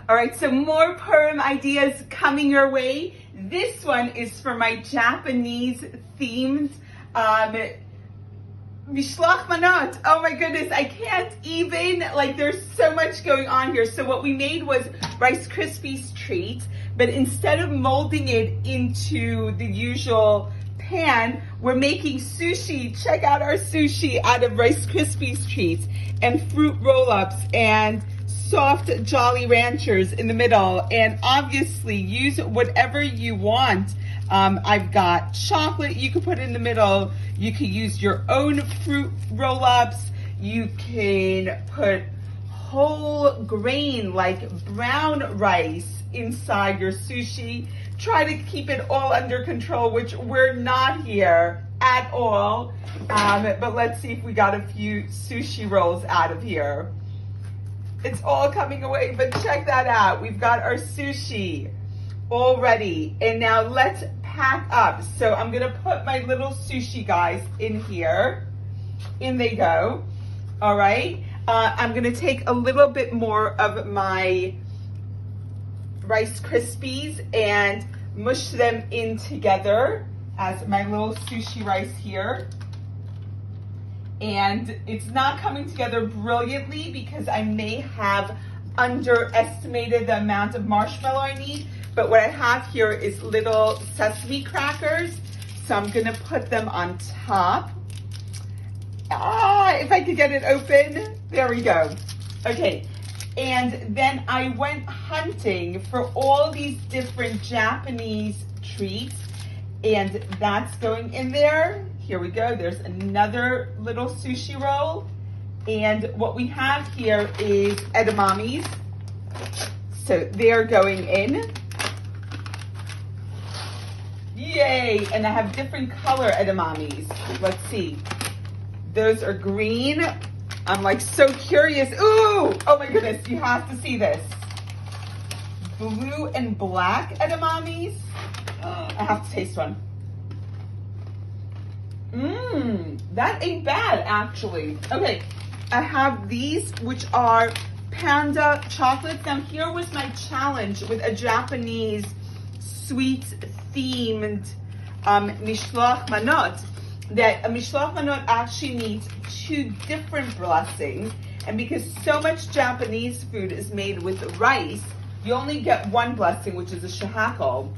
All right, so more Purim ideas coming your way. This one is for my Japanese-themed Mishloach Manot. Oh my goodness, I can't even, there's so much going on here. So what we made was Rice Krispies treats, but instead of molding it into the usual pan, we're making sushi. Check out our sushi out of Rice Krispies treats and fruit roll-ups and soft Jolly Ranchers in the middle, and obviously use whatever you want. I've got chocolate you could put in the middle. You could use your own fruit roll-ups. You can put whole grain like brown rice inside your sushi. Try to keep it all under control, which we're not here at all. But let's see if we got a few sushi rolls out of here. It's all coming away, but check that out. We've got our sushi all ready. And now let's pack up. So I'm gonna put my little sushi guys in here. In they go. All right. I'm gonna take a little bit more of my Rice Krispies and mush them in together as my little sushi rice here. And it's not coming together brilliantly because I may have underestimated the amount of marshmallow I need, but what I have here is little sesame crackers. So I'm gonna put them on top. If I could get it open, there we go. Okay, and then I went hunting for all these different Japanese treats, and that's going in there. Here we go, there's another little sushi roll. And what we have here is edamames. So they're going in. Yay, and I have different color edamames. Let's see. Those are green. I'm like so curious. Ooh, oh my goodness, you have to see this. Blue and black edamames. I have to taste one. That ain't bad actually. Okay, I have these, which are Panda chocolates. Now here was my challenge with a Japanese sweet themed Mishloach Manot, that a Mishloach Manot actually needs two different blessings, and because so much Japanese food is made with rice, you only get one blessing, which is a shehakol,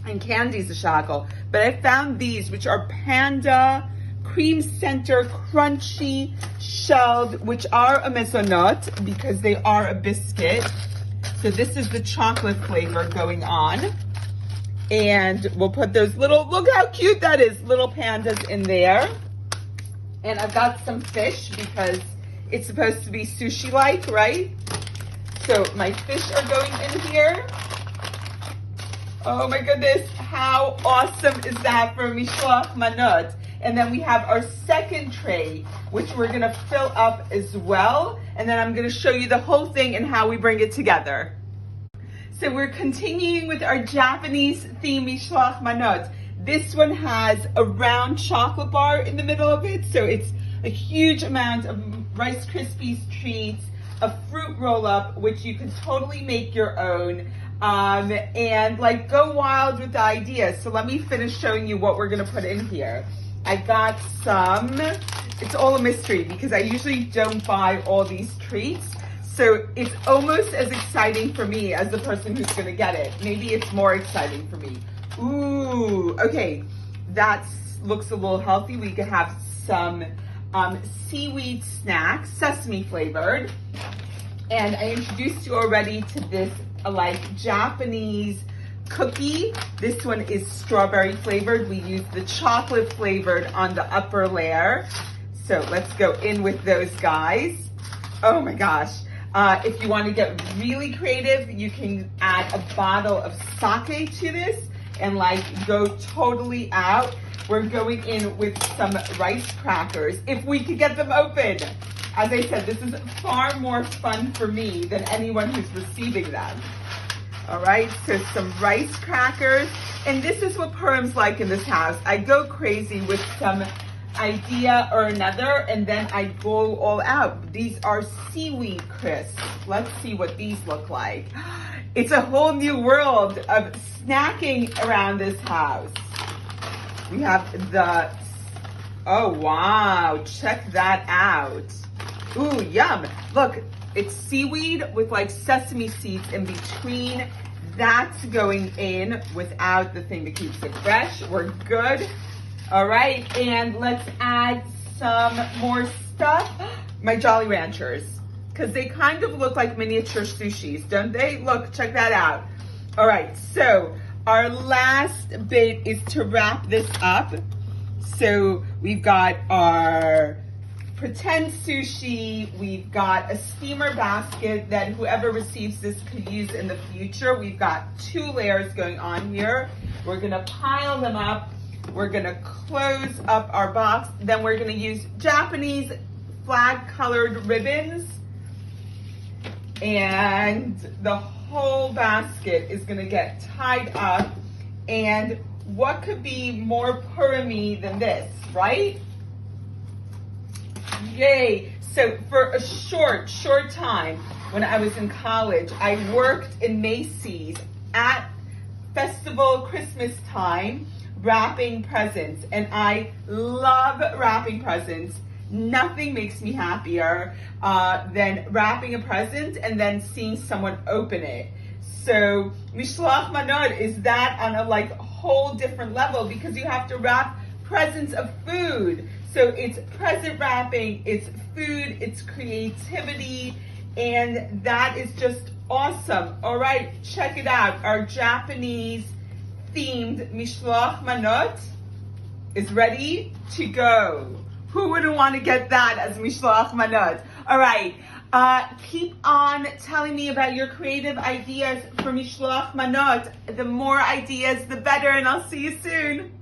and candy's a shehakol. But I found these, which are Panda cream center crunchy shelled, which are a mezonot because they are a biscuit. So this is the chocolate flavor going on. And we'll put those little, look how cute that is, little pandas in there. And I've got some fish because it's supposed to be sushi-like, right? So my fish are going in here. Oh my goodness, how awesome is that for Mishloach Manot? And then we have our second tray, which we're gonna fill up as well. And then I'm gonna show you the whole thing and how we bring it together. So we're continuing with our Japanese-themed Mishloach Manot. This one has a round chocolate bar in the middle of it. So it's a huge amount of Rice Krispies treats, a fruit roll-up, which you can totally make your own, and like go wild with the ideas. So let me finish showing you what we're gonna put in here. I got some, it's all a mystery because I usually don't buy all these treats. So it's almost as exciting for me as the person who's gonna get it. Maybe it's more exciting for me. Ooh, okay, that looks a little healthy. We could have some seaweed snacks, sesame flavored. And I introduced you already to this Japanese cookie. This one is strawberry flavored. We use the chocolate flavored on the upper layer. So let's go in with those guys. Oh my gosh. If you want to get really creative, you can add a bottle of sake to this and go totally out. We're going in with some rice crackers, if we could get them open. As I said, this is far more fun for me than anyone who's receiving them. All right, so some rice crackers. And this is what Purim's like in this house. I go crazy with some idea or another, and then I go all out. These are seaweed crisps. Let's see what these look like. It's a whole new world of snacking around this house. We have the, oh wow, check that out. Ooh, yum. Look, it's seaweed with like sesame seeds in between. That's going in without the thing that keeps it fresh. We're good. All right, and let's add some more stuff. My Jolly Ranchers, because they kind of look like miniature sushis, don't they? Look, check that out. All right, so our last bit is to wrap this up. So we've got our pretend sushi. We've got a steamer basket that whoever receives this could use in the future. We've got 2 layers going on here. We're gonna pile them up. We're gonna close up our box. Then we're gonna use Japanese flag colored ribbons. And the whole basket is gonna get tied up. And what could be more Purim-y than this, right? Yay. So for a short time, when I was in college, I worked in Macy's at festival Christmas time, wrapping presents, and I love wrapping presents. Nothing makes me happier than wrapping a present and then seeing someone open it. So Mishloach Manot is that on a like whole different level, because you have to wrap presents of food. So it's present wrapping, it's food, it's creativity, and that is just awesome. All right, check it out. Our Japanese-themed Mishloach Manot is ready to go. Who wouldn't want to get that as Mishloach Manot? All right, keep on telling me about your creative ideas for Mishloach Manot. The more ideas, the better, and I'll see you soon.